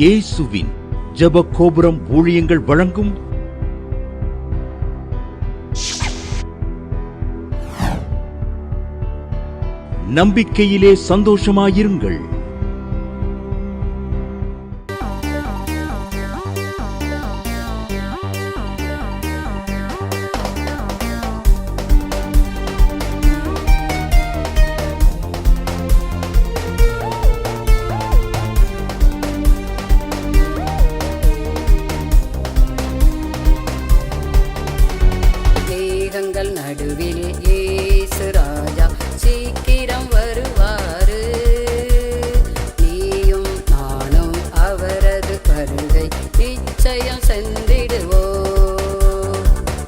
இயேசுவின் ஜெப கோபுரம் ஊழியங்கள் வழங்கும் நம்பிக்கையிலே சந்தோஷமாயிருங்கள். நடுவில் இயேசு ராஜா சீக்கிரம் வருவாரு. நீயும் நானும் அவரது வருகை நிச்சயம் சென்றிடுவோம்.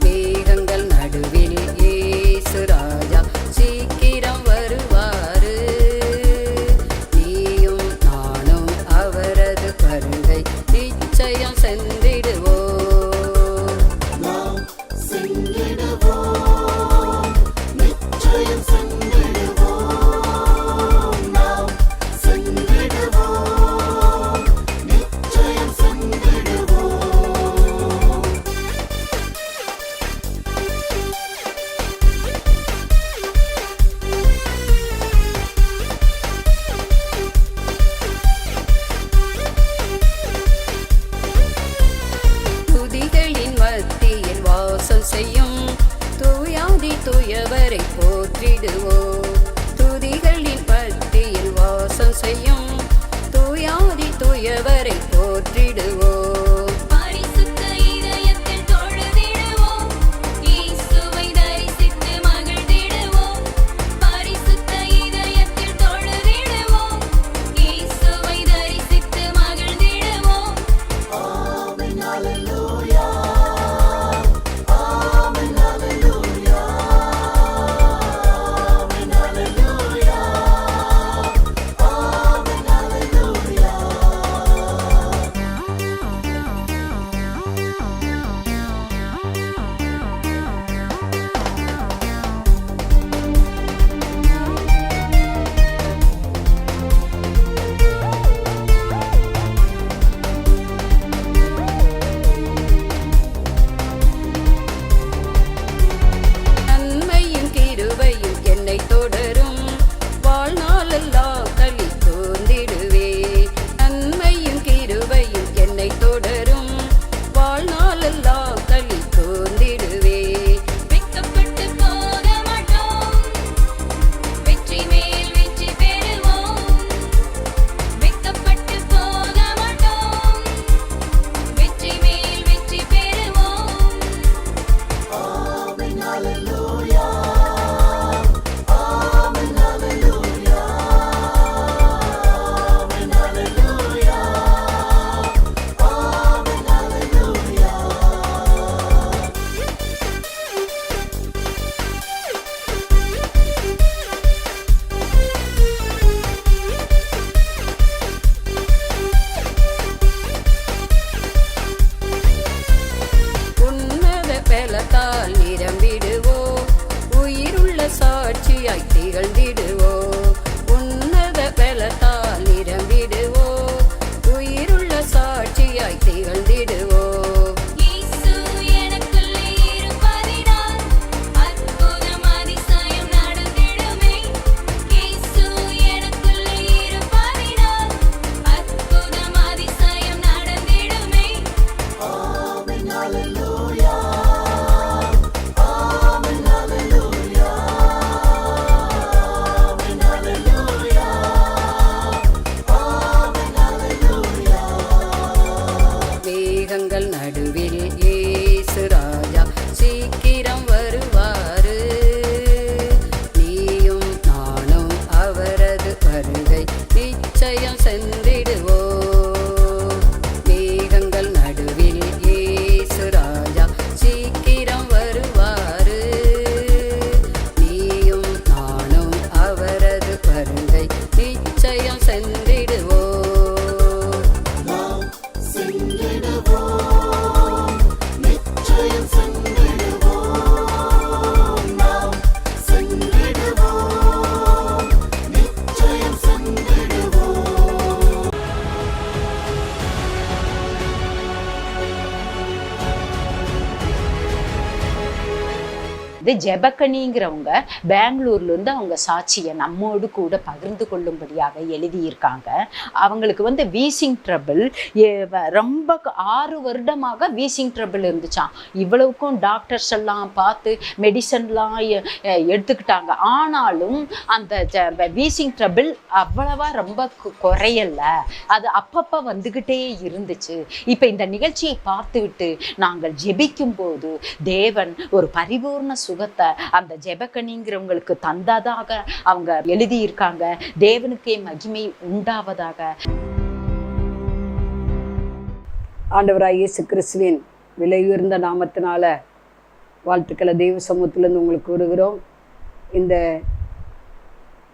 மேகங்கள் நடுவில் இயேசு ராஜா சீக்கிரம் வருவாரு. நீயும் நானும் அவரது வருகை நிச்சயம் சென்றிடுவோம். செய்யும் தூயாதி தூயவரை போற்றிடுவோம். துதிகளின் பக்தியில் வாசம் செய்யும் தூயாதி தூயவரை போற்றிடுவோம். நிரம்பிடுவோம், உயிருள்ள சாட்சியாய் திகழ்ந்திடுவோம். உன்னத பலத்தால் நிரம்பிடுவோம், உயிருள்ள சாட்சியாய் திகழ்ந்திடுவோம். இது ஜெபக்கனிங்கிறவங்க பெங்களூர்லேருந்து அவங்க சாட்சியை நம்மோடு கூட பகிர்ந்து கொள்ளும்படியாக எழுதியிருக்காங்க. அவங்களுக்கு வீசிங் ட்ரபிள் ரொம்ப 6 வருடமாக வீசிங் ட்ரபிள் இருந்துச்சான். இவ்வளவுக்கும் டாக்டர்ஸ் எல்லாம் பார்த்து மெடிசன்லாம் எடுத்துக்கிட்டாங்க. ஆனாலும் அந்த வீசிங் ட்ரபிள் அவ்வளவா ரொம்ப குறையல, அது அப்பப்போ வந்துக்கிட்டே இருந்துச்சு. இப்போ இந்த நிகழ்ச்சியை பார்த்துவிட்டு நாங்கள் ஜெபிக்கும் போது தேவன் ஒரு பரிபூர்ண சுகத்தை அந்த ஜெபக்கனிங்கிறவங்களுக்கு தந்ததாக அவங்க எழுதியிருக்காங்க. தேவனுக்கே மகிமை உண்டாவதாக. ஆண்டவராய் இயேசு கிறிஸ்துவின் விலை உயர்ந்த நாமத்தினால வாழ்த்துக்களை தெய்வ சமூகத்திலேருந்து உங்களுக்கு கூறுகிறோம். இந்த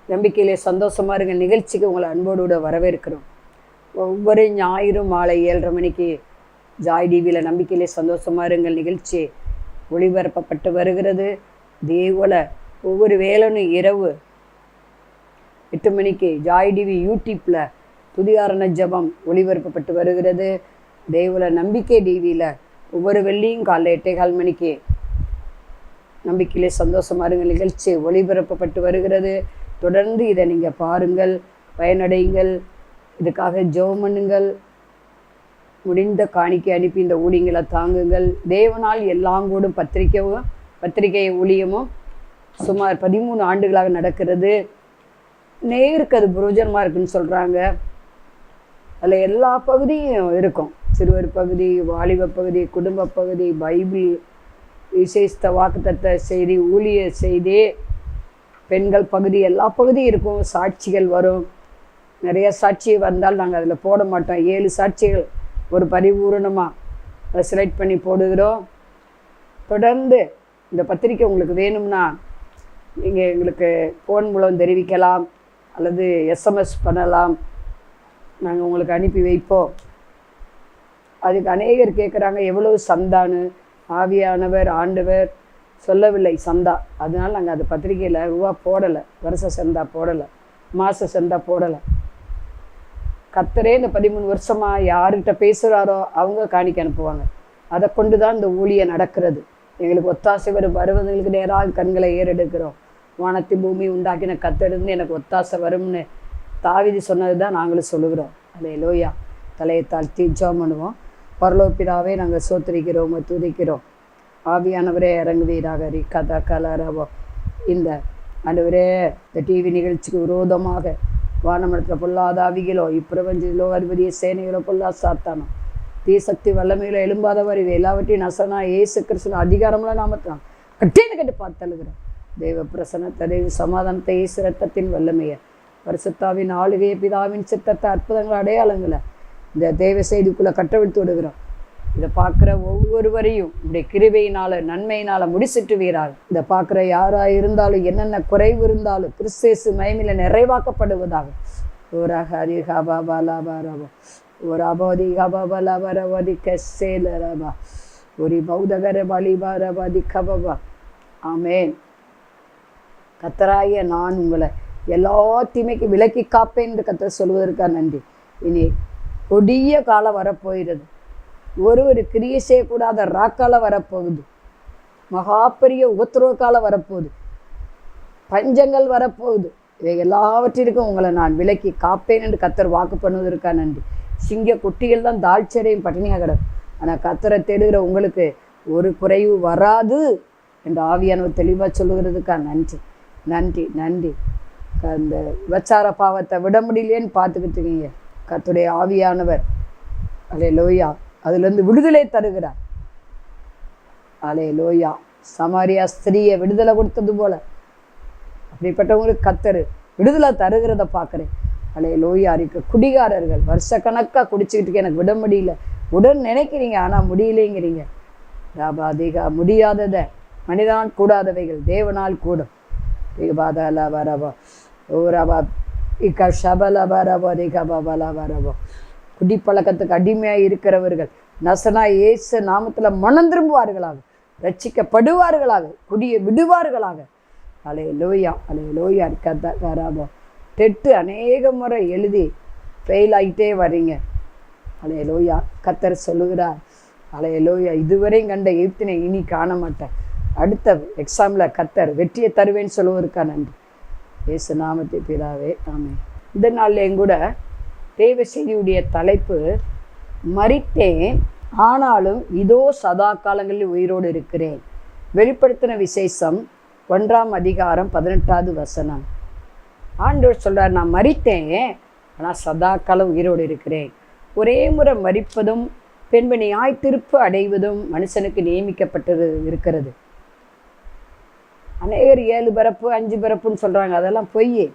நம்பிக்கையிலே சந்தோஷமாக இருங்க நிகழ்ச்சிக்கு உங்களை அன்போடு வரவேற்கிறோம். ஒவ்வொரு ஞாயிறும் மாலை 7:30 மணிக்கு ஜாய் டிவியில் நம்பிக்கையிலே சந்தோஷமாக இருங்கள் நிகழ்ச்சி ஒளிபரப்பப்பட்டு வருகிறது. தேவல ஒவ்வொரு வேளனும் இரவு 8 மணிக்கு ஜாய் டிவி யூடியூப்பில் துதியாரண ஜெபம் ஒளிபரப்பப்பட்டு வருகிறது. தேவல நம்பிக்கை டிவியில் ஒவ்வொரு வெள்ளியும் காலைல 8:15 மணிக்கு நம்பிக்கையிலே சந்தோஷமாக இருங்கள் நிகழ்ச்சி ஒளிபரப்பப்பட்டு வருகிறது. தொடர்ந்து இதை நீங்கள் பாருங்கள், பயனடையுங்கள், இதுக்காக ஜெபம் பண்ணுங்கள், முடிந்த காணிக்கை அனுப்பி இந்த ஊழியங்களை தாங்குங்கள். தேவனால் எல்லாம் கூடும் பத்திரிகை ஊழியமும் சுமார் 13 ஆண்டுகளாக நடக்கிறது. நேருக்கு அது புரோஜனமாக இருக்குன்னு சொல்கிறாங்க. அதில் எல்லா பகுதியும் இருக்கும். சிறுவர் பகுதி, வாலிப பகுதி, குடும்ப பகுதி, பைபிள், விசேஷ வாக்குத்தத்த செய்தி, ஊழிய செய்தி, பெண்கள் பகுதி, எல்லா பகுதியும் இருக்கும். சாட்சிகள் வரும். நிறைய சாட்சி வந்தால் நாங்கள் அதில் போட மாட்டோம். 7 சாட்சிகள் ஒரு பரிபூரணமாக அதை செலக்ட் பண்ணி போடுகிறோம். தொடர்ந்து இந்த பத்திரிக்கை உங்களுக்கு வேணும்னா நீங்கள் எங்களுக்கு ஃபோன் மூலம் தெரிவிக்கலாம் அல்லது SMS பண்ணலாம். நாங்கள் உங்களுக்கு அனுப்பி வைப்போம். அதுக்கு அநேகர் கேட்குறாங்க எவ்வளவு சந்தான்னு. ஆவியானவர் ஆண்டவர் சொல்லவில்லை சந்தா. அதனால் நாங்கள் அது பத்திரிக்கையில் ரூபா போடலை, வருஷ சந்தா போடலை, மாத சந்தா போடலை. கர்த்தரே இந்த 13 வருஷமாக யார்கிட்ட பேசுகிறாரோ அவங்க காணிக்க அனுப்புவாங்க. அதை கொண்டு தான் இந்த ஊழியம் நடக்கிறது. எங்களுக்கு ஒத்தாசை வரும் வருவதற்கு நேராக கண்களை ஏறெடுக்கிறோம். வானத்தை பூமி உண்டாக்கின கர்த்தரிலிருந்து எனக்கு ஒத்தாசை வரும்னு தாவீது சொன்னது தான் நாங்களும் சொல்லுகிறோம். அல்லேலூயா. தலையை தாழ்த்தி ஜெபம் பண்ணுவோம். பரலோக பிதாவே, நாங்கள் சோத்திரிக்கிறோம், துதிக்கிறோம். ஆவியானவரே இறங்குவீராக. கதா கலரவோ இந்த ஆண்டவரே இந்த டிவி நிகழ்ச்சிக்கு விரோதமாக வானமடத்தில் பொல்லாத ஆவிகளோ, இப்பிரபஞ்சத்திலோ அதிபதிய சேனைகளோ, பொல்லா சாத்தானோ, தீசக்தி வல்லமையிலோ எழும்பாதவர் இவை எல்லாவற்றையும் நசனா இயேசு கிறிஸ்துவின் அதிகாரம்லாம் நாமத்தான் கட்டேன்னு கட்டு பார்த்தழுகிறோம். தெய்வ பிரசன்னத்தை, தெய்வ சமாதானத்தை, இயேசு ரத்தத்தின் வல்லமையை, பரிசுத்தாவின் ஆளுகையை, பிதாவின் சித்தத்தை, அற்புதங்கள், அடையாளங்களை இந்த தெய்வ செய்திக்குள்ளே கட்டவிழ்த்து விடுகிறோம். இதை பார்க்குற ஒவ்வொருவரையும் உடைய கிருபையினால் நன்மையினால் முடிச்சிட்டு வீராக. இதை பார்க்குற யாராக இருந்தாலும் என்னென்ன குறைவு இருந்தாலும் கிறிஸ்தேசு மகிமையில் நிறைவாக்கப்படுவதாக. ஒரு ஹரிஹாபாபாலாபாரபா, ஒரு அபோதிகாபாபாலாபாரபதி கசேலரபா, ஒரு பௌதகர பலிபாரபதி கபபா. ஆமேன். கர்த்தராகிய நான் உங்களை எல்லா தீமைக்கு விலக்கி காப்பேன் என்று கர்த்தர் சொல்வதற்காக நன்றி. இனி கொடிய காலம் வரப்போகிறது. ஒரு கிரியை செய்யக்கூடாத ராக்கால வரப்போகுது. மகாபெரிய உபத்திரவ காலம் வரப்போகுது. பஞ்சங்கள் வரப்போகுது. இவை எல்லாவற்றிற்கும் உங்களை நான் விலக்கி காப்பேன் என்று கர்த்தர் வாக்கு பண்ணுவதற்காக நன்றி. சிங்க குட்டிகள் தான் தாழ்ச்சரையும் பட்டினியாக கிடக்கும். ஆனால் கர்த்தரை தேடுகிற உங்களுக்கு ஒரு குறைவு வராது என்று ஆவியானவர் தெளிவாக சொல்லுகிறதுக்காக நன்றி நன்றி நன்றி. அந்த விபச்சார பாவத்தை விட முடியலேன்னு பார்த்துக்கிட்டு இருக்கீங்க. கர்த்தருடைய ஆவியானவர் அல்லேலூயா அதுலேருந்து விடுதலை தருகிறார். அல்லேலூயா. சமாரியா ஸ்திரீயை விடுதலை கொடுத்தது போல அப்படிப்பட்டவங்களுக்கு கர்த்தர் விடுதலை தருகிறத பார்க்குறேன். அல்லேலூயா. இருக்க குடிகாரர்கள் வருஷக்கணக்காக குடிச்சுக்கிட்டு எனக்கு விட முடியல, உடன் நினைக்கிறீங்க ஆனால் முடியலைங்கிறீங்க. ராபா அதிகா முடியாததை மனிதனால் கூடாதவைகள் தேவனால் கூடும். வரவா ஓ ரபா இக்கா ஷபலபா ரபா திகா பாபாலா வரவோ. குடிப்பழக்கத்துக்கு அடிமையாக இருக்கிறவர்கள் நசனா இயேசு நாமத்தில் மனம் திரும்புவார்களாக, ரட்சிக்கப்படுவார்களாக, குடியை விடுவார்களாக. அல்லேலூயா அல்லேலூயா. கராபோ டெட்டு அநேக முறை எழுதி ஃபெயில் ஆகிட்டே வர்றீங்க. அல்லேலூயா. கர்த்தர் சொல்லுகிறார், அல்லேலூயா, இதுவரையும் கண்ட எகிப்தினை இனி காண மாட்டேன். அடுத்த எக்ஸாமில் கர்த்தர் வெற்றியை தருவேன்னு சொல்லுவதற்கா நன்றி. இயேசு நாமத்தை பிதாவே ஆமென். இந்த நாளில் எங்கூட தேவ செய்தியுடைய தலைப்பு மரித்தேன் ஆனாலும் இதோ சதா காலங்களில் உயிரோடு இருக்கிறேன். வெளிப்படுத்தின விசேஷம் 1ஆம் அதிகாரம் 18வது வசனம். ஆண்டவர் சொல்றார், நான் மரித்தேன் ஆனால் சதா காலம் உயிரோடு இருக்கிறேன். ஒரே முறை மரிப்பதும் பெண்மணியாய் திருப்பு அடைவதும் மனுஷனுக்கு நியமிக்கப்பட்டது இருக்கிறது. அநேகர் 7 பிறப்பு 5 பிறப்புன்னு சொல்கிறாங்க. அதெல்லாம் பொய்.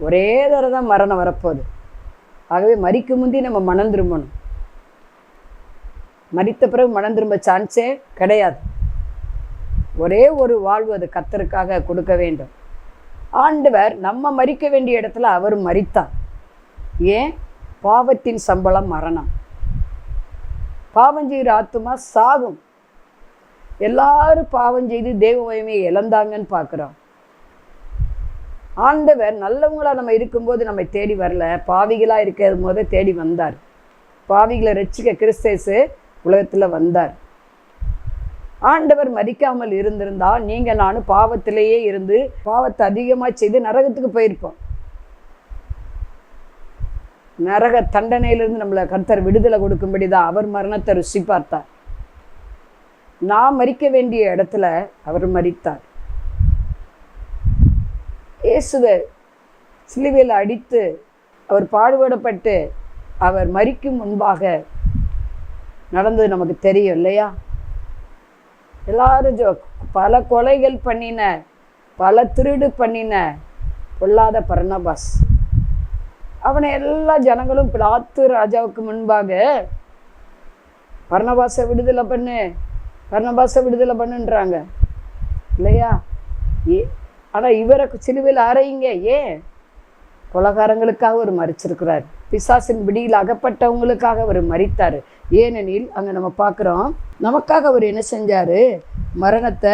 ஒரே தடவை தான் மரணம் வரப்போகுது. ஆகவே மரிக்கும் முந்தி நம்ம மனம் திரும்பணும். மரித்த பிறகு மனம் திரும்ப சான்ஸே கிடையாது. ஒரே ஒரு வாழ்வு அது கர்த்தருக்காக கொடுக்க வேண்டும். ஆண்டவர் நம்ம மரிக்க வேண்டிய இடத்துல அவர் மரித்தார். ஏன்? பாவத்தின் சம்பளம் மரணம். பாவம் செய்கிற ஆத்துமா சாகும். எல்லாரும் பாவம் செய்து தேவ மகிமையை இழந்தாங்கன்னு பார்க்குறோம். ஆண்டவர் நல்லவங்களா நம்ம இருக்கும்போது நம்மை தேடி வரல, பாவிகளாக இருக்கிற போது தேடி வந்தார். பாவிகளை ரட்சிக்க கிறிஸ்தேசு உலகத்தில் வந்தார். ஆண்டவர் மரிக்காமல் இருந்திருந்தால் நீங்கள் நானும் பாவத்திலேயே இருந்து பாவத்தை அதிகமாக செய்து நரகத்துக்கு போயிருப்போம். நரக தண்டனையிலிருந்து நம்மளை கர்த்தர் விடுதலை கொடுக்கும்படி தான் அவர் மரணத்தை ருசி பார்த்தார். நான் மரிக்க வேண்டிய இடத்துல அவர் மரித்தார். இயேசுவை சிலுவையில் அடித்து அவர் பாடுபடப்பட்டு அவர் மரிக்கும் முன்பாக நடந்தது நமக்கு தெரியும் இல்லையா? எல்லாரும் பல கொலைகள் பண்ணின, பல திருடு பண்ணின பொல்லாத பர்னபாஸ், அவனை எல்லா ஜனங்களும் பிலாத்து ராஜாவுக்கு முன்பாக பர்னபாஸை விடுதலை பண்ணு, பர்னபாஸை விடுதலை பண்ணுன்றாங்க இல்லையா? ஆனால் இவரை சிலுவையில் அறையுங்க. ஏன்? கொலைகாரங்களுக்காக அவர் மரிச்சிருக்கிறார். பிசாசின் பிடியில் அகப்பட்டவங்களுக்காக அவர் மரித்தார். ஏனெனில் அங்கே நம்ம பார்க்குறோம், நமக்காக அவர் என்ன செஞ்சார்? மரணத்தை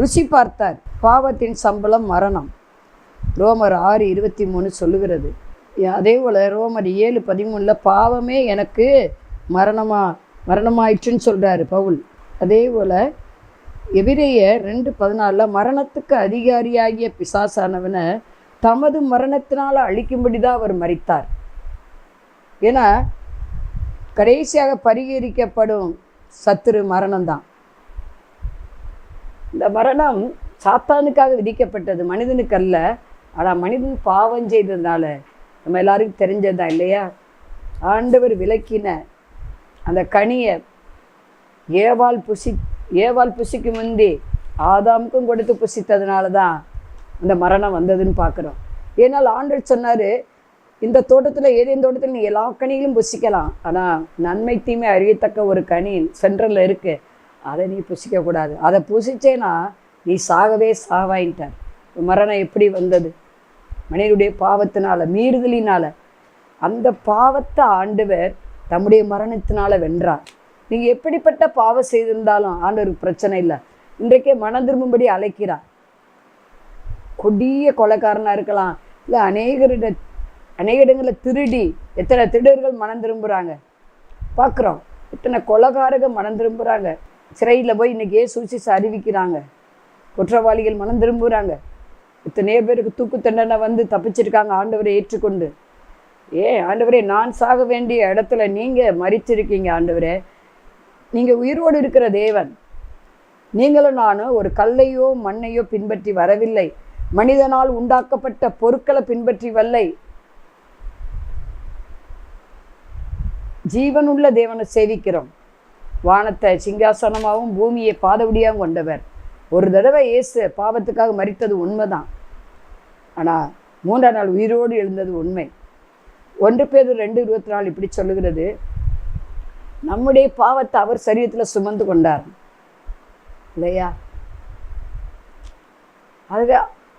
ருசி பார்த்தார். பாவத்தின் சம்பளம் மரணம். ரோமர் 6:23 சொல்லுகிறது. அதே போல் ரோமர் 7:13 பாவமே எனக்கு மரணமாயிற்றுன்னு சொல்கிறாரு பவுல். அதே போல் எபிரேயர் 2:14 மரணத்துக்கு அதிகாரியாகிய பிசாசானவனை தமது மரணத்தினால் அழிக்கும்படி தான் அவர் மரித்தார். ஏன்னா கடைசியாக பரிகரிக்கப்படும் சத்துரு மரணம்தான். இந்த மரணம் சாத்தானுக்காக விதிக்கப்பட்டது, மனிதனுக்கு அல்ல. ஆனால் மனிதன் பாவம் செய்ததுனால நம்ம எல்லாருக்கும் தெரிஞ்சதுதான் இல்லையா? ஆண்டவர் விலக்கின அந்த கனியை ஏவாள் புசிக்கு முந்தி ஆதாமுக்கும் கொடுத்து புசித்ததுனால தான் அந்த மரணம் வந்ததுன்னு பார்க்குறோம். ஏன்னால் ஆண்டவர் சொன்னார், இந்த தோட்டத்தில் ஏதேன் தோட்டத்தில் நீ எல்லா கனிகளும் புசிக்கலாம், ஆனால் நன்மை தீமை அறியத்தக்க ஒரு கனி சென்ட்ரலில் இருக்குது, அதை நீ புசிக்கக்கூடாது. அதை புசிச்சேன்னா நீ சாகவே சாவாயின்ட்டார். மரணம் எப்படி வந்தது? மனிதனுடைய பாவத்தினால, மீறுதலினால். அந்த பாவத்தை ஆண்டவர் தம்முடைய மரணத்தினால வென்றார். நீங்கள் எப்படிப்பட்ட பாவம் செய்திருந்தாலும் ஆண்டவருக்கு பிரச்சனை இல்லை. இன்றைக்கே மனம் திரும்பும்படி அழைக்கிறார். கொடிய கொலைக்காரனாக இருக்கலாம், இல்லை அநேக இடங்களில் திருடி எத்தனை திருடர்கள் மனம் திரும்புகிறாங்க பார்க்குறோம். எத்தனை கொலைகாரர்கள் மனம் திரும்புகிறாங்க. சிறையில் போய் இன்றைக்கி சுவிசேஷம் அறிவிக்கிறாங்க. குற்றவாளிகள் மனம் திரும்புகிறாங்க. எத்தனையோ பேருக்கு தூக்கு தண்டனை வந்து தப்பிச்சிருக்காங்க ஆண்டவரை ஏற்றுக்கொண்டு. ஆண்டவரே, நான் சாக வேண்டிய இடத்துல நீங்கள் மரிச்சிருக்கீங்க. ஆண்டவரே, நீங்கள் உயிரோடு இருக்கிற தேவன். நீங்களும் நானும் ஒரு கல்லையோ மண்ணையோ பின்பற்றி வரவில்லை, மனிதனால் உண்டாக்கப்பட்ட பொருட்களை பின்பற்றி வரலை. ஜீவனுள்ள தேவனை சேவிக்கிறோம். வானத்தை சிங்காசனமாகவும் பூமியை பாதவடியாகவும் கொண்டவர். ஒரு தடவை இயேசு பாவத்துக்காக மரித்தது உண்மைதான். ஆனால் 3ஆம் நாள் உயிரோடு எழுந்தது உண்மை. 1 பேதுரு 2:24 இப்படி சொல்லுகிறது, நம்முடைய பாவத்தை அவர் சரீரத்தில் சுமந்து கொண்டார் இல்லையா?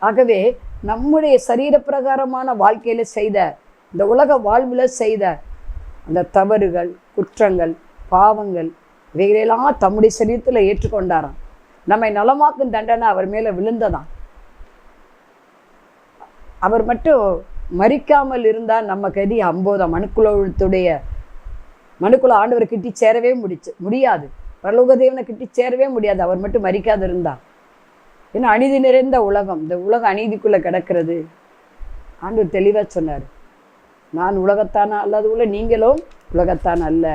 ஆகவே நம்முடைய சரீர பிரகாரமான வாழ்க்கையில் செய்த, இந்த உலக வாழ்வில் செய்த அந்த தவறுகள், குற்றங்கள், பாவங்கள் இவைகளெல்லாம் தம்முடைய சரீரத்தில் ஏற்றுக்கொண்டாராம். நம்மை நலமாக்கும் தண்டனை அவர் மேலே விழுந்ததான். அவர் மட்டும் மரிக்காமல் இருந்தால் நம்ம கதி அம்போதான். மனுக்குல ஆண்டவரை கிட்டி சேரவே முடியாது. பரலோக தேவனை கிட்டி சேரவே முடியாது அவர் மட்டும் மரிக்காது இருந்தா. ஏன்னா அநீதி நிறைந்த உலகம், இந்த உலகம் அநீதிக்குள்ளே கிடக்கிறது. ஆண்டவர் தெளிவாக சொன்னார், நான் உலகத்தான அல்லாத நீங்களும் உலகத்தான் அல்ல.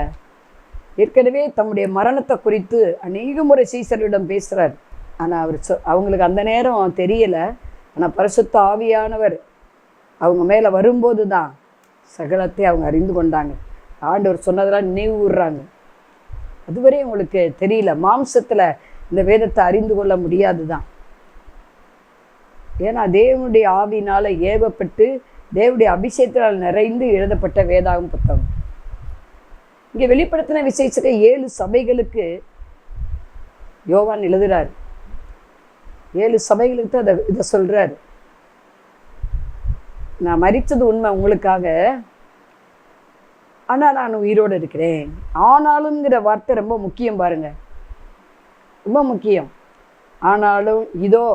ஏற்கனவே தம்முடைய மரணத்தை குறித்து அநேக முறை சீசரிடம் பேசுகிறார். ஆனால் அவர் அவங்களுக்கு அந்த நேரம் தெரியலை. ஆனால் பரிசுத்த ஆவியானவர் அவங்க மேலே வரும்போது தான் சகலத்தை அவங்க அறிந்து கொண்டாங்க. ஆண்டவர் சொன்னதெல்லாம் நினைவு கூர்றாங்க. அதுவரை உங்களுக்கு தெரியல, மாம்சத்தில் இந்த வேதத்தை அறிந்து கொள்ள முடியாது தான். ஏன்னா தேவனுடைய ஆவியினால் ஏவப்பட்டு தேவனுடைய அபிஷேகத்தினால் நிறைந்து எழுதப்பட்ட வேதாகம் புத்தகம். இங்கே வெளிப்படுத்தின விசேஷத்தை 7 சபைகளுக்கு யோவான் எழுதுகிறார். 7 சபைகளுக்கு தான் இதை சொல்கிறார். நான் மரித்தது உண்மை உங்களுக்காக, ஆனால் நான் உயிரோடு இருக்கிறேன். ஆனாலும்ங்கிற வார்த்தை ரொம்ப முக்கியம் பாருங்க, ரொம்ப முக்கியம். ஆனாலும் இதோ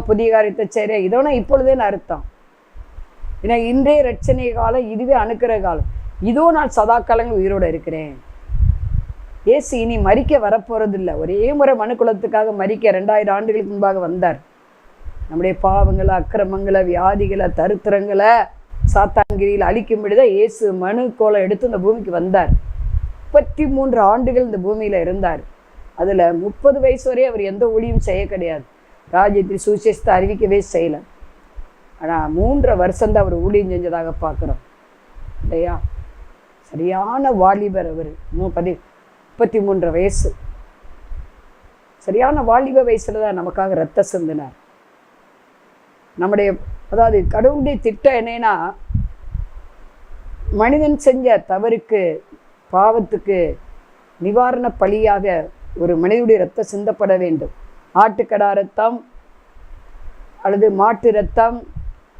புதிய காரியத்தை செய்கிற இதோனா இப்பொழுதேன்னு அர்த்தம். ஏன்னா இன்றைய ரட்சணை காலம், இதுவே அணுக்கிற காலம். இதோ நான் சதா காலங்கள் உயிரோடு இருக்கிறேன். இயேசு இனி மரிக்க வரப்போறதில்லை. ஒரே முறை மனுக்குலத்துக்காக மரிக்க 2000 ஆண்டுகளுக்கு முன்பாக வந்தார். நம்முடைய பாவங்களை, அக்கிரமங்களை, வியாதிகளை, தருத்திரங்களை சாத்தான்கிரியில் அழிக்கும்படிதான் இயேசு மனு கோலம் எடுத்து இந்த பூமிக்கு வந்தார். 33 ஆண்டுகள் இந்த பூமியில் இருந்தார். அதில் 30 வயசு வரை அவர் எந்த ஊழியும் செய்ய கிடையாது. ராஜ்யத்தில் சுவிசேஷத்தை அறிவிக்கவே செய்யலை. ஆனால் 3 வருஷம்தான் அவர் ஊழியம் செஞ்சதாக பார்க்குறோம் இல்லையா? சரியான வாலிபர் அவர். 33 வயசு, சரியான வாலிப வயசுல தான் நமக்காக ரத்த சிந்தினார். நம்முடைய அதாவது கடவுளுடைய திட்டம் என்னன்னா, மனிதன் செஞ்ச தவறுக்கு, பாவத்துக்கு நிவாரண பலியாக ஒரு மனிதனுடைய ரத்தம் சிந்தப்பட வேண்டும். ஆட்டுக்கடா ரத்தம் அல்லது மாட்டு ரத்தம்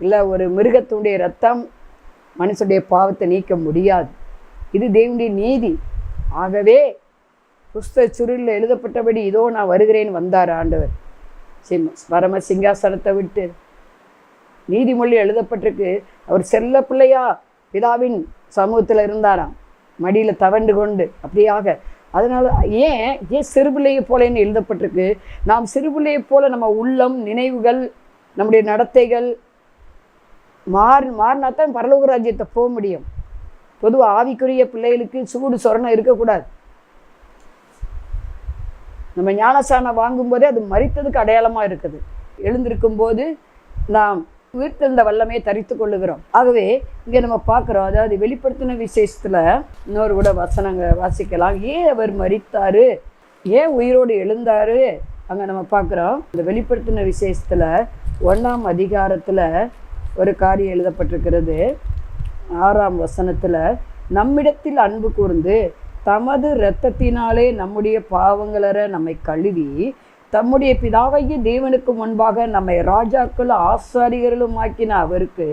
இல்லை ஒரு மிருகத்துடைய ரத்தம் மனுஷனுடைய பாவத்தை நீக்க முடியாது. இது தேவனுடைய நீதி. ஆகவே புஸ்தக சுருளில் எழுதப்பட்டபடி இதோ நான் வருகிறேன் வந்தார் ஆண்டவர். பரம சிங்காசனத்தை விட்டு நீதிமொழி எழுதப்பட்டிருக்கு. அவர் செல்ல பிள்ளையா பிதாவின் சமூகத்தில் இருந்தாராம், மடியில் தவண்டு கொண்டு அப்படியாக. அதனால ஏன் சிறுபிள்ளையை போலன்னு எழுதப்பட்டிருக்கு. நாம் சிறுபிள்ளையை போல நம்ம உள்ளம், நினைவுகள், நம்முடைய நடத்தைகள் மாறினா தான் பரலோக ராஜ்யத்தை போக முடியும். பொதுவாக ஆவிக்குரிய பிள்ளைகளுக்கு சூடு சொரணம் இருக்கக்கூடாது. நம்ம ஞானசானம் வாங்கும்போதே அது மரித்ததுக்கு அடையாளமாக இருக்குது. எழுந்திருக்கும் போது நாம் உயிர்த்தெழுந்த வல்லமையை தரித்து கொள்ளுகிறோம். ஆகவே இங்கே நம்ம பார்க்குறோம், அதாவது வெளிப்படுத்தின விசேஷத்தில் இன்னொரு கூட வசனங்க வாசிக்கலாம். ஏன் அவர் மரித்தாரு, ஏன் உயிரோடு எழுந்தாரு, அங்கே நம்ம பார்க்குறோம். இந்த வெளிப்படுத்தின விசேஷத்தில் 1ஆம் அதிகாரத்தில் ஒரு காரியம் எழுதப்பட்டிருக்கிறது. 6ஆம் வசனத்தில், நம்மிடத்தில் அன்பு கூர்ந்து தமது இரத்தத்தினாலே நம்முடைய பாவங்களற நம்மை கழுவி தம்முடைய பிதாவைய தேவனுக்கு முன்பாக நம்மை ராஜாக்களும் ஆசாரியர்களும் ஆக்கின அவருக்கு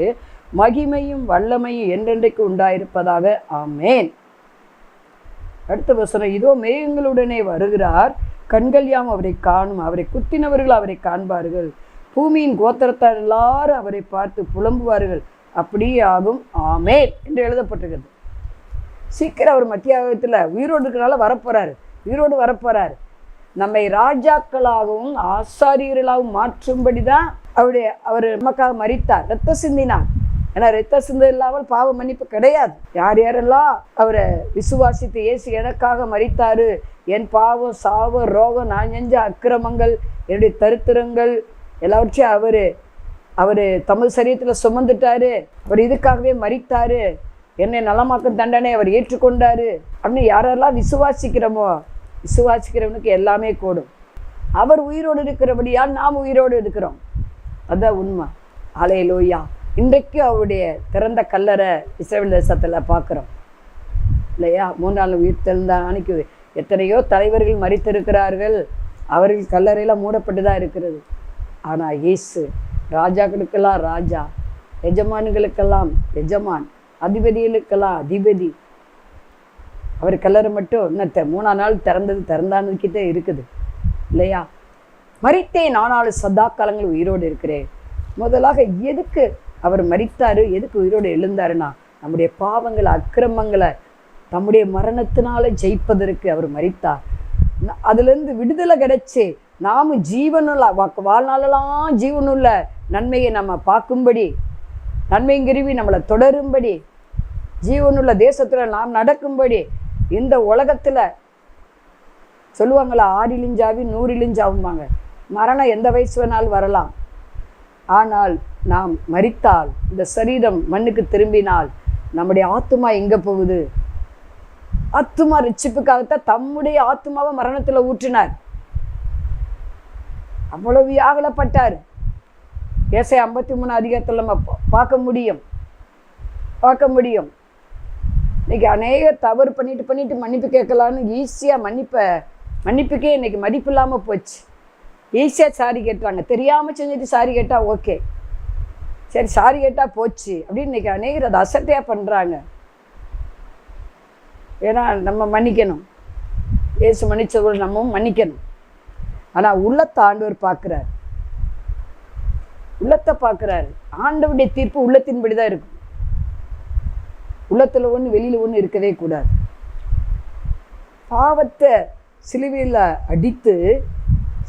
மகிமையும் வல்லமையும் என்றென்றைக்கு உண்டாயிருப்பதாக. ஆமேன். அடுத்த வசனம், இதோ மேகங்களுடனே வருகிறார், கண்கள் யாம் அவரை காணும், அவரை குத்தினவர்கள் அவரை காண்பார்கள், பூமியின் கோத்திரத்தார் எல்லாரும் அவரை பார்த்து புலம்புவார்கள், அப்படியே ஆகும். ஆமேன் என்று எழுதப்பட்டிருக்கிறது. சீக்கிரம் அவர் மத்தியாகத்தில் உயிரோடு இருக்கிறனால வரப்போறாரு, உயிரோடு வரப்போறாரு. நம்மை ராஜாக்களாகவும் ஆசாரியர்களாகவும் மாற்றும்படி தான் அவர் நமக்காக மரித்தார், ரத்த சிந்தினார். ஏன்னா ரத்த சிந்தை இல்லாமல் பாவ மன்னிப்பு கிடையாது. யார் யாரெல்லாம் அவரை விசுவாசித்து இயேசு எனக்காக மரித்தாரு, என் பாவம், சாவம், ரோகம், நான் செஞ்ச அக்கிரமங்கள், என்னுடைய தரித்திரங்கள் எல்லாவற்றையும் அவர் தமது சரீரத்தில் சுமந்துட்டாரு, அவர் இதுக்காகவே மரித்தாரு, என்னை நலமாக்கும் தண்டனை அவர் ஏற்றுக்கொண்டாரு அப்படின்னு யாரெல்லாம் விசுவாசிக்கிறவனுக்கு எல்லாமே கூடும். அவர் உயிரோடு இருக்கிறபடியால் நாம் உயிரோடு இருக்கிறோம். அதுதான் உண்மை. அல்லேலூயா. இன்றைக்கு அவருடைய திறந்த கல்லறை இஸ்ரவேல் தேசத்தில் பார்க்குறோம் இல்லையா? 3 நாள் உயிர் தெழுந்த அன்னைக்கு எத்தனையோ தலைவர்கள் மரித்திருக்கிறார்கள், அவர்கள் கல்லறையெல்லாம் மூடப்பட்டு தான் இருக்கிறது. ஆனால் இயேசு ராஜாக்களுக்கெல்லாம் ராஜா, எஜமான்களுக்கெல்லாம் எஜமான், அதிபதிகளுக்கெல்லாம் அதிபதி. அவர் கல்லறை மட்டும் இன்னும் 3ஆம் நாள் திறந்தானுக்கிட்டே இருக்குது இல்லையா? மரித்தேன் ஆனாலும் சதா காலங்கள் உயிரோடு இருக்கிறேன். முதலாக எதுக்கு அவர் மரித்தாரு, எதுக்கு உயிரோடு எழுந்தாருன்னா, நம்முடைய பாவங்களை, அக்கிரமங்களை தம்முடைய மரணத்தினால ஜெயிப்பதற்கு அவர் மரித்தார். அதுலேருந்து விடுதலை கிடைச்சி நாமும் ஜீவனுள்ள வாழ்நாளெல்லாம் ஜீவனுள்ள நன்மையை நம்ம பார்க்கும்படி, நன்மைங்கிருவி நம்மளை தொடரும்படி, ஜீவனுள்ள தேசத்தில் நாம் நடக்கும்படி, இந்த உலகத்தில் சொல்லுவாங்களா 6 இலிஞ்சாவி 100 இலிஞ்சாவும்பாங்க. மரணம் எந்த வயசு வேணாலும் வரலாம். ஆனால் நாம் மரித்தால், இந்த சரீரம் மண்ணுக்கு திரும்பினால் நம்முடைய ஆத்துமா எங்கே போகுது? ஆத்துமா ரட்சிப்புக்காகத்தான் தம்முடைய ஆத்துமாவை மரணத்தில் ஊற்றினார். அவ்வளவு வியாகுலப்பட்டார். ஏசாயா 53 அதிகாரத்தில் நம்ம பார்க்க முடியும். இன்னைக்கு அநேக தவறு பண்ணிட்டு மன்னிப்பு கேட்கலான்னு ஈஸியாக மன்னிப்புக்கே இன்னைக்கு மதிப்பு இல்லாமல் போச்சு. ஈஸியாக சாரி கேட்டுறாங்க. தெரியாமல் செஞ்சுட்டு சாரி கேட்டால் ஓகே, சரி சாரி கேட்டால் போச்சு அப்படின்னு இன்னைக்கு அநேகர் அதை அசட்டையாக பண்ணுறாங்க. ஏன்னா நம்ம மன்னிக்கணும், இயேசு மன்னிச்சவர்கள் நம்மவும் மன்னிக்கணும். ஆனால் உள்ளத்தை ஆண்டவர் பார்க்குறார், உள்ளத்தை பார்க்குறாரு. ஆண்டவருடைய தீர்ப்பு உள்ளத்தின்படி தான் இருக்கும். உள்ளத்தில் ஒன்று வெளியில் ஒன்று இருக்கவே கூடாது. பாவத்தை சிலுவையில் அடித்து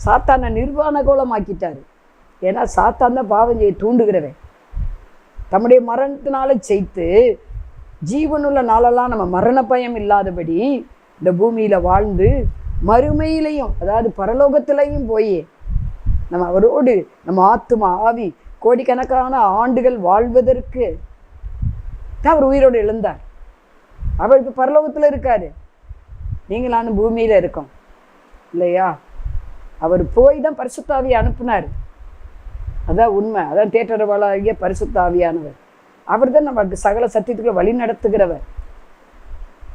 சாத்தானை நிர்வாண கோலமாக்கிட்டார். ஏன்னா சாத்தான் தான் பாவம் செய்ய தூண்டுகிறவன். தம்முடைய மரணத்தினால செய்து ஜீவனுள்ள நாளெல்லாம் நம்ம மரண பயம் இல்லாதபடி இந்த பூமியில் வாழ்ந்து மறுமையிலையும், அதாவது பரலோகத்திலையும் போய் நம்ம அவரோடு நம்ம ஆத்துமா ஆவி கோடிக்கணக்கான ஆண்டுகள் வாழ்வதற்கு தான் அவர் உயிரோடு எழுந்தார். அவர் இப்போ பரலோகத்தில் இருக்காரு, நீங்களான பூமியில் இருக்கோம் இல்லையா? அவர் போய் தான் பரிசுத்த ஆவியை அனுப்புனார். அதான் உண்மை. அதான் தேற்றரவாளாகிய பரிசுத்த ஆவியானவர். அவர் தான் நமக்கு சகல சத்தியத்துக்குள்ள வழி நடத்துகிறவர்.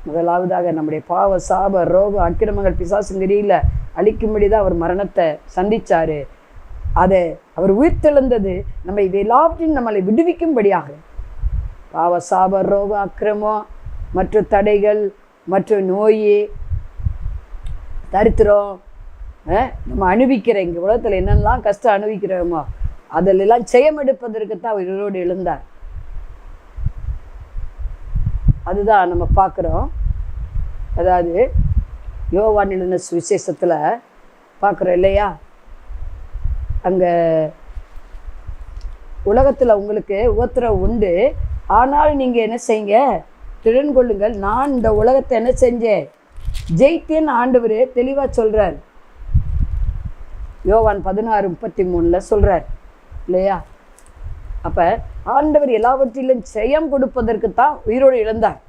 முதலாவதாக நம்முடைய பாவ சாப ரோக அக்கிரமங்கள் பிசாசுங்கிரியில் அழிக்கும்படி தான் அவர் மரணத்தை சந்திச்சாரு. அதை அவர் உயிர்த்தெழுந்தது நம்ம இது எல்லாவற்றையும் நம்மளை விடுவிக்கும்படியாக. பாவ சாப ரோக அக்கிரமம் மற்ற தடைகள் மற்ற நோய் தரித்திரம் நம்ம அனுபவிக்கிற இங்கே உலகத்தில் என்னெல்லாம் கஷ்டம் அனுபவிக்கிறோமோ அதிலெல்லாம் ஜெயம் எடுப்பதற்கு தான் அவர் உயிரோடு எழுந்தார். அதுதான் நம்ம பார்க்குறோம். அதாவது யோவான் எழுதின சுவிசேஷத்தில் பார்க்குறோம் இல்லையா? அங்கே உலகத்தில் உங்களுக்கு உபத்திரவம் உண்டு, ஆனால் நீங்கள் என்ன செய்யுங்க, திறன் கொள்ளுங்கள், நான் இந்த உலகத்தை என்ன செஞ்சேன், ஜெயித்தேன்னு ஆண்டவர் தெளிவாக சொல்கிறார். யோவான் 16:33 சொல்கிறார் இல்லையா? அப்போ ஆண்டவர் எல்லாவற்றிலும் ஜெயம் கொடுப்பதற்கு தான் உயிரோடு எழுந்தார்.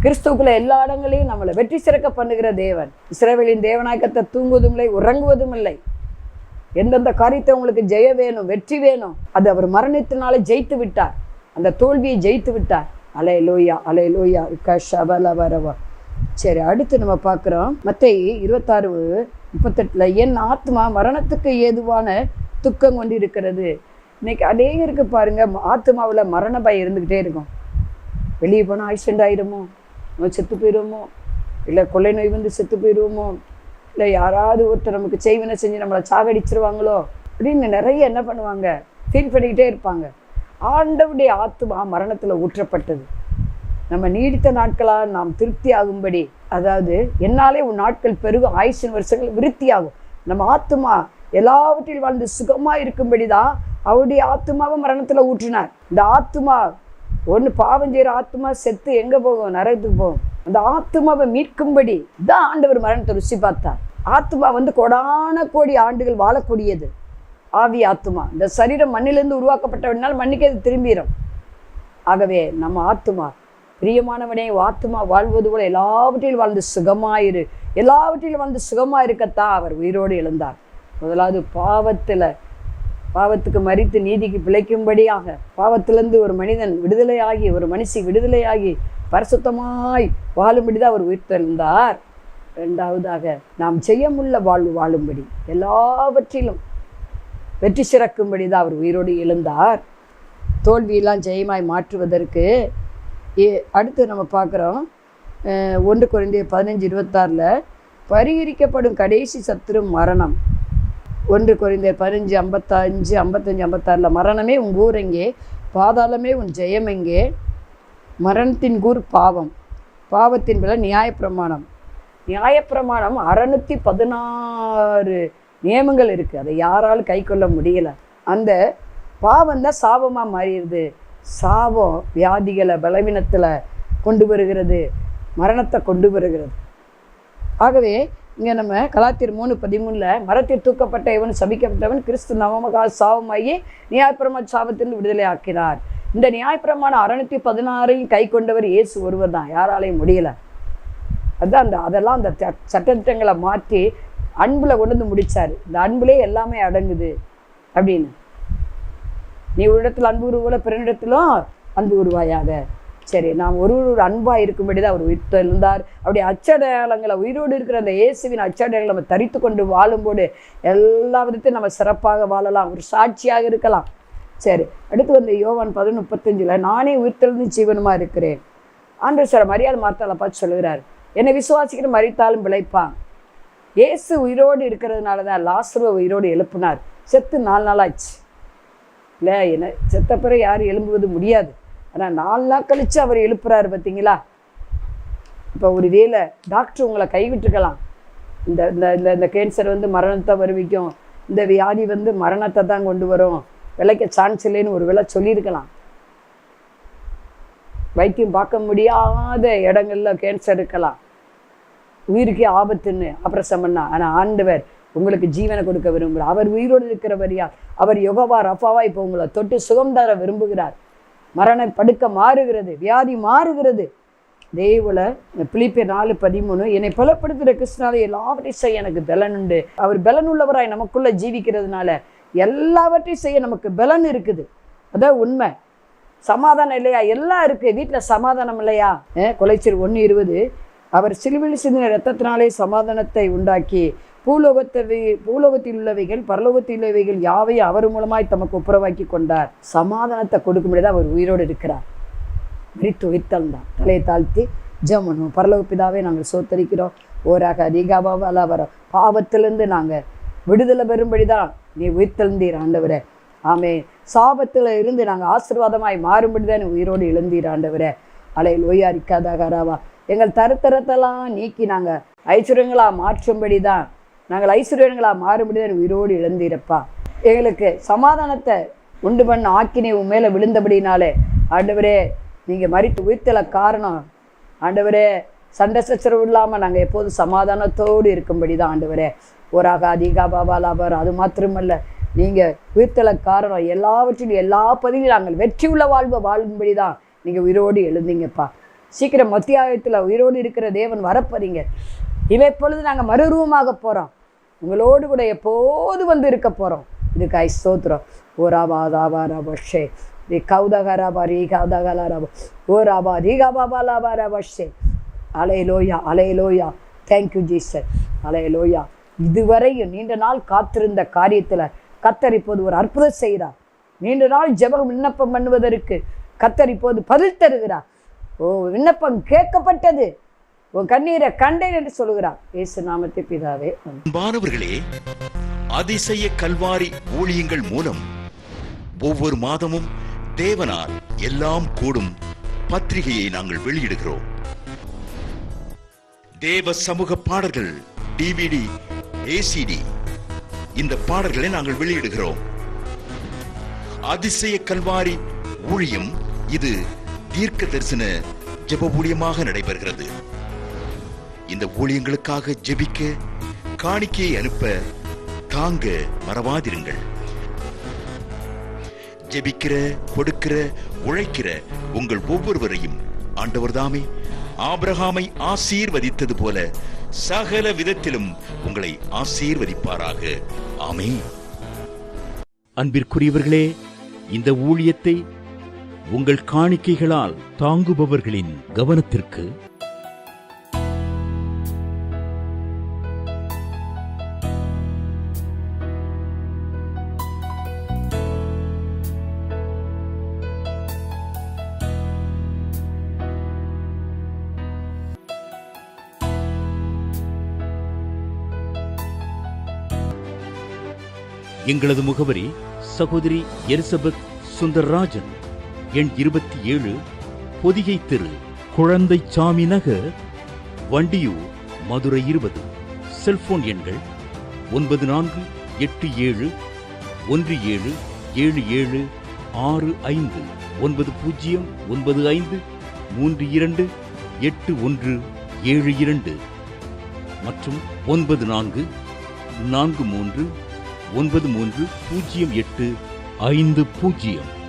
கிறிஸ்துக்குள்ள எல்லா இடங்களையும் நம்மளை வெற்றி சிறக்க பண்ணுகிற தேவன். இஸ்ரவேலின் தேவனாக்கத்தை தூங்குவதும் இல்லை உறங்குவதும் இல்லை. எந்தெந்த காரியத்தை உங்களுக்கு ஜெய வேணும், வெற்றி வேணும், அது அவர் மரணத்தினால ஜெயித்து விட்டார். அந்த தோல்வியை ஜெயித்து விட்டார். அலையலூயா அலையலூயா கஷபலவரவா. சரி, அடுத்து நம்ம பார்க்குறோம் மத்தேயு 26:38. என் ஆத்மா மரணத்துக்கு ஏதுவான துக்கம் கொண்டு இருக்கிறது. இன்னைக்கு அநேகருக்கு பாருங்க, ஆத்மாவில் மரண பயம் இருந்துக்கிட்டே இருக்கும். வெளியே போனால் ஆக்சிடென்ட் ஆகிடுமோ, நம்ம செத்து போயிடுவோமோ, இல்லை கொள்ளை நோய் வந்து செத்து போயிடுவோமோ, இல்லை யாராவது ஒருத்தர் நமக்கு செய்வினை செஞ்சு நம்மளை சாகடிச்சிருவாங்களோ அப்படின்னு நிறைய என்ன பண்ணுவாங்க, ஃபீல் பண்ணிக்கிட்டே இருப்பாங்க. ஆண்டவருடைய ஆத்மா மரணத்தில் ஊற்றப்பட்டது. நம்ம நீடித்த நாட்களாக நாம் திருப்தி ஆகும்படி, அதாவது என்னாலே உன் நாட்கள் பெருகும், ஆயுசின் வருஷங்கள் விருத்தியாகும். நம்ம ஆத்மா எல்லாவற்றில் வாழ்ந்து சுகமாக இருக்கும்படி தான் அவருடைய ஆத்மாவை மரணத்தில் ஊற்றினார். இந்த ஆத்மா ஒன்று பாவம் செய்கிற ஆத்மா செத்து எங்கே போகும், நரகத்துக்கு போகும். அந்த ஆத்மாவை மீட்கும்படி தான் ஆண்டவர் மரணத்தை ருசி பார்த்தார். ஆத்மா வந்து கோடான கோடி ஆண்டுகள் வாழக்கூடியது. ஆவி ஆத்மா இந்த சரீரம் மண்ணிலிருந்து உருவாக்கப்பட்டவனால் மண்ணுக்கு அது திரும்பிடும். ஆகவே நம்ம ஆத்மா பிரியமானவனே, ஆத்மா வாழ்வது போல எல்லாவற்றிலும் வாழ்ந்து சுகமாயிரு, எல்லாவற்றிலும் வாழ்ந்து சுகமாக இருக்கத்தான் அவர் உயிரோடு எழுந்தார். முதலாவது பாவத்துக்கு மரித்து நீதிக்கு பிழைக்கும்படியாக, பாவத்திலிருந்து ஒரு மனிதன் விடுதலையாகி, ஒரு மனுஷி விடுதலையாகி பரிசுத்தமாய் வாழும்படிதான் அவர் உயிர்த்தெழுந்தார். இரண்டாவதாக நாம் ஜெயமுள்ள வாழ்வு வாழும்படி, எல்லாவற்றிலும் வெற்றி சிறக்கும்படி தான் அவர் உயிரோடு எழுந்தார். தோல்வியெல்லாம் ஜெயமாய் மாற்றுவதற்கு அடுத்து நம்ம பார்க்குறோம் 1 கொரிந்தியர் 15:26 பரிகரிக்கப்படும் கடைசி சத்துரு மரணம். 1 கொரிந்தியர் 15:55-56 மரணமே உன் ஊர் எங்கே, பாதாளமே உன் ஜெயம் எங்கே, மரணத்தின் கூர் பாவம், பாவத்தின் விலை நியாயப்பிரமாணம், நியாயப்பிரமாணம் 616 நியமங்கள் இருக்கு. அதை யாராலும் கை கொள்ள முடியல. அந்த பாவம் தான் சாபமா மாறிடுது. சாபம் வியாதிகளை பலவீனத்துல கொண்டு வருகிறது, மரணத்தை கொண்டு வருகிறது. ஆகவே இங்க நம்ம கலாத்தியர் 3:13 மரத்தில் தூக்கப்பட்ட இவன் சபிக்கப்பட்டவன் கிறிஸ்து நவமகால் சாபமாகி நியாயப்பிரமாண சாபத்திலிருந்து விடுதலை ஆக்கினார். இந்த நியாயப்பிரமாண 616 கை கொண்டவர் இயேசு ஒருவர் தான், யாராலையும் முடியல. அதுதான் அதெல்லாம் அந்த சட்டத்திட்டங்களை மாற்றி அன்புல கொண்டு வந்து முடிச்சாரு. இந்த அன்புலே எல்லாமே அடங்குது அப்படின்னு. நீ ஒரு இடத்துல அன்பு உருவல பிறனிடத்திலும் அன்பு உருவாயாக. சரி, நாம் ஒரு அன்பா இருக்கும்படி தான் அவர் உயிர் இருந்தார். அப்படி அச்சடையாளங்களை, உயிரோடு இருக்கிற அந்த இயேசுவின் அச்சடையாளங்களை நம்ம தரித்து கொண்டு வாழும்போது எல்லா விதத்தையும் நம்ம சிறப்பாக வாழலாம், ஒரு சாட்சியாக இருக்கலாம். சரி, அடுத்து வந்து யோவான் 10:35 நானே உயிர்த்தெழுந்து ஜீவனுமா இருக்கிறேன். ஆண்டவர் சார் மரியாதை மார்த்தாளை பார்த்து சொல்லுகிறார், என்னை விசுவாசிக்கிற மரித்தாலும் பிழைப்பான். இயேசு உயிரோடு இருக்கிறதுனால தான் லாசருவை உயிரோடு எழுப்பினார். செத்து 4 நாள் ஆச்சு இல்லை, என்ன செத்த பிறகு யாரும் எழும்புவது முடியாது. ஆனால் 4 நாள் கழிச்சு அவர் எழுப்புறாரு பார்த்தீங்களா. இப்போ ஒரு வேளை டாக்டர் உங்களை கைவிட்டுருக்கலாம். இந்த இந்த இந்த கேன்சர் வந்து மரணத்தை வருவிக்கும், இந்த வியாதி வந்து மரணத்தை தான் கொண்டு வரும், விளைக்க சான்ஸ் இல்லைன்னு ஒரு வேளை சொல்லியிருக்கலாம். வைத்தியம் பார்க்க முடியாத இடங்கள்ல கேன்சர் இருக்கலாம், உயிருக்கே ஆபத்துன்னு ஆப்ரேஷன் பண்ணா. ஆனால் ஆண்டவர் உங்களுக்கு ஜீவனை கொடுக்க விரும்புகிறார். அவர் உயிரோடு இருக்கிறவரியா, அவர் யோகவா ரஃபாவா இப்போ உங்களை தொட்டு சுகம் தர விரும்புகிறார். மரண படுக்க மாறுகிறது, வியாதி மாறுகிறது. தேவல பிலிப்பியர் 4:13 என்னை பலப்படுத்துகிற கிறிஸ்துவினாலே எல்லாவற்றையும் செய்ய எனக்கு பலன் உண்டு. அவர் பலன் உள்ளவராய் நமக்குள்ள ஜீவிக்கிறதுனால எல்லாவற்றையும் செய்ய நமக்கு பலன் இருக்குது. அதான் உண்மை. சமாதானம் இல்லையா? எல்லாம் இருக்கு, வீட்டில் சமாதானம் இல்லையா? கொலைச்சல் 1:20 அவர் சிலுவையில் சிந்தின இரத்தத்தினாலே சமாதானத்தை உண்டாக்கி பூலோகத்தில் உள்ளவைகள் பரலோகத்தில் உள்ளவைகள் யாவையும் அவர் மூலமாய் தமக்கு ஒப்புரவாக்கி கொண்டார். சமாதானத்தை கொடுக்கும் முடியாது அவர் உயிரோடு இருக்கிறார். மரித்து உயிர்த்தெழுந்தார். தலையை தாழ்த்தி ஜெபம் பண்ணுவோம். பரலோக பிதாவே, நாங்கள் சோத்தரிக்கிறோம். ஓராக அதிகாபாவாலா வர பாவத்திலிருந்து நாங்கள் விடுதலை பெறும்படிதான் நீ உயிர்த்தெழுந்தீர் ஆண்டவரே. ஆமே, சாபத்தில் இருந்து நாங்கள் ஆசீர்வாதமாய் மாறும்படிதான் நீ உயிரோடு எழுந்தீர் ஆண்டவரே. அலையில் ஒய்யாரிக்காதாகாராவா எங்கள் தரத்தரத்தெல்லாம் நீக்கி நாங்கள் ஐஸ்வர்யங்களாக மாற்றும்படி தான், நாங்கள் ஐஸ்வர்யங்களாக மாறும்படிதான் உயிரோடு இழந்தீரப்பா. எங்களுக்கு சமாதானத்தை உண்டு பண்ண ஆக்கினை உன் மேலே விழுந்தபடினாலே ஆண்டவரே, நீங்கள் மரித்து உயிர்த்தல காரணம் ஆண்டவரே. சண்டை சச்சரவு இல்லாமல் நாங்கள் எப்போதும் சமாதானத்தோடு இருக்கும்படி தான் ஆண்டவரே. ஓராக அதிகாபாபாலாபார். அது மாத்திரமல்ல, நீங்கள் உயிர்த்தல காரணம் எல்லாவற்றிலும் எல்லா பதிலும் நாங்கள் வெற்றி உள்ள வாழ்வை வாழும்படி தான் நீங்கள் உயிரோடு எழுந்தீங்கப்பா. சீக்கிரம் மத்தியாயத்தில் உயிரோடு இருக்கிற தேவன் வரப்போறீங்க. இப்பொழுது நாங்கள் மறுரூபமாக போகிறோம், உங்களோடு கூட எப்போது வந்து இருக்க போகிறோம். இதுக்கு ஐஸ்தோத்திரம். ஓராபாதாபாராபஷே கௌதகராபா ரீகாதகலாராபா ஓராபா ரீகாபாபாலாபாராபஷே. அலையலோயா அலையலோயா. Thank you Jesus. அலையலோயா. இதுவரையும் நீண்ட நாள் காத்திருந்த காரியத்தில் கர்த்தர் இப்போது ஒரு அற்புதம் செய்கிறார். நீண்ட நாள் ஜெபம் விண்ணப்பம் பண்ணுவதற்கு கர்த்தர் இப்போது பதில் தருகிறார். ஓ, விண்ணப்பம் கேட்கப்பட்டது, உன் கண்ணீரை கண்டேன் என்று சொல்லுகிறார். இயேசு நாமத்தை பிதாவே. அன்பானவர்களே, அதிசய கல்வாரி ஊழியங்கள் மூலம் ஒவ்வொரு மாதமும் தேவனால் எல்லாம் கூடும் பத்திரிகையை நாங்கள் வெளியிடுகிறோம். தேவ சமூக பாடல்கள் DVD, ACD இந்த பாடல்களை நாங்கள் வெளியிடுகிறோம். அதிசய கல்வாரி ஊழியம் இது தீர்க்க தரிசன ஜெப ஊழியமாக நடைபெறுகிறது. இந்த ஊழியங்களுக்காக ஜெபிக்க, காணிக்கையை அனுப்ப தாங்க மறவாதிருங்கள். ஜெபிக்கிற, கொடுக்கிற, உழைக்கிற உங்கள் ஒவ்வொருவரையும் ஆண்டவர் தாமே ஆபிரகாமை ஆசீர்வதித்தது போல சகல விதத்திலும் உங்களை ஆசீர்வதிப்பாராக. ஆமென். அன்பிற்குரியவர்களே, இந்த ஊழியத்தை உங்கள் காணிக்கைகளால் தாங்குபவர்களின் கவனத்திற்கு எங்களது முகவரி சகோதரி எலிசபெத் சுந்தர்ராஜன், எண் 27, பொதிகை தெரு, குழந்தைச்சாமி நகர், வண்டியூர், மதுரை 20. செல்போன் எண்கள் 9487 177765 9095 328172 மற்றும் 9443 930850.